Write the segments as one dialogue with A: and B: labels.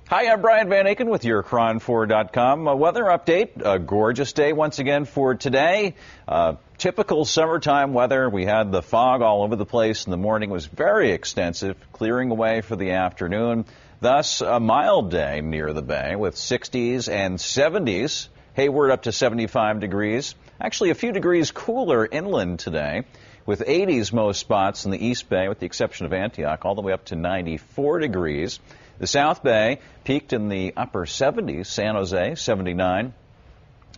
A: Hi, I'm Brian Van Aken with your KRON4.com weather update. A gorgeous day once again for today. Typical summertime weather. We had the fog all over the place in the morning. It was very extensive, clearing away for the afternoon. Thus, a mild day near the bay with 60s and 70s. Hayward up to 75 degrees. Actually, a few degrees cooler inland today, with 80s most spots in the East Bay, with the exception of Antioch, all the way up to 94 degrees. The South Bay peaked in the upper 70s, San Jose 79,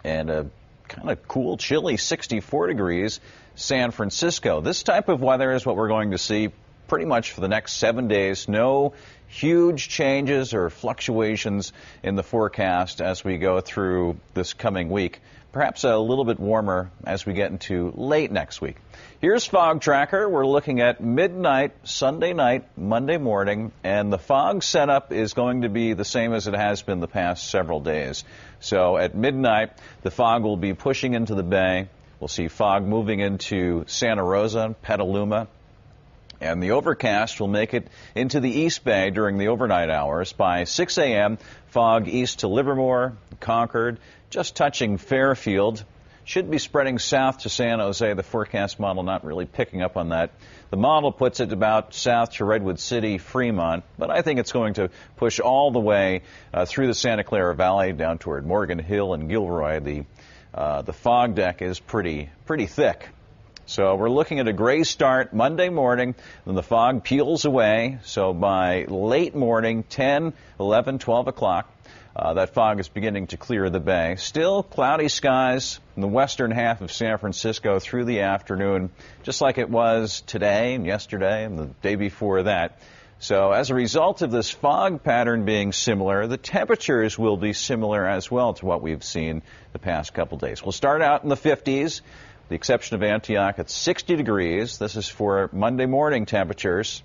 A: and a kind of cool, chilly 64 degrees, San Francisco. This type of weather is what we're going to see pretty much for the next 7 days. No huge changes or fluctuations in the forecast as we go through this coming week. Perhaps a little bit warmer as we get into late next week. Here's Fog Tracker. We're looking at midnight, Sunday night, Monday morning, and the fog setup is going to be the same as it has been the past several days. So at midnight, the fog will be pushing into the bay. We'll see fog moving into Santa Rosa, Petaluma, and the overcast will make it into the East Bay during the overnight hours. By 6 a.m., fog east to Livermore, Concord, just touching Fairfield. Should be spreading south to San Jose. The forecast model not really picking up on that. The model puts it about south to Redwood City, Fremont, but I think it's going to push all the way through the Santa Clara Valley down toward Morgan Hill and Gilroy. The fog deck is pretty thick. So we're looking at a gray start Monday morning, then the fog peels away. So by late morning, 10, 11, 12 o'clock, that fog is beginning to clear the bay. Still cloudy skies in the western half of San Francisco through the afternoon, just like it was today and yesterday and the day before that. So as a result of this fog pattern being similar, the temperatures will be similar as well to what we've seen the past couple days. We'll start out in the 50s. The exception of Antioch at 60 degrees. This is for Monday morning temperatures.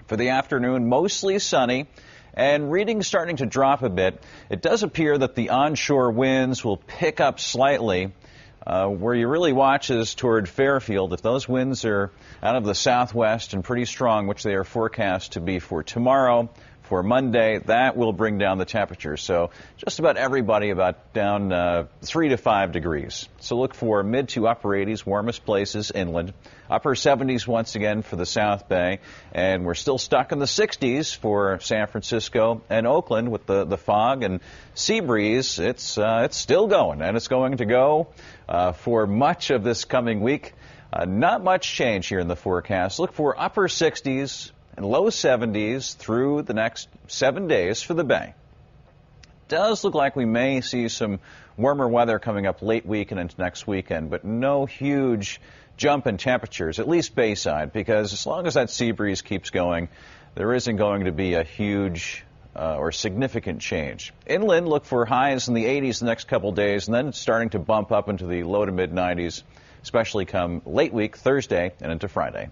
A: For the afternoon, mostly sunny and readings starting to drop a bit. It does appear that the onshore winds will pick up slightly. Where you really watch is toward Fairfield. If those winds are out of the southwest and pretty strong, which they are forecast to be for tomorrow, for Monday, that will bring down the temperature. So just about everybody about down 3 to 5 degrees. So look for mid to upper 80s, warmest places inland. Upper 70s once again for the South Bay. And we're still stuck in the 60s for San Francisco and Oakland with the fog and sea breeze. It's still going, and it's going to go for much of this coming week. Not much change here in the forecast. Look for upper 60s and low 70s through the next 7 days for the Bay. Does look like we may see some warmer weather coming up late week and into next weekend, but no huge jump in temperatures, at least Bayside, because as long as that sea breeze keeps going, there isn't going to be a huge or significant change. Inland, look for highs in the 80s the next couple days, and then it's starting to bump up into the low to mid 90s, especially come late week, Thursday, and into Friday.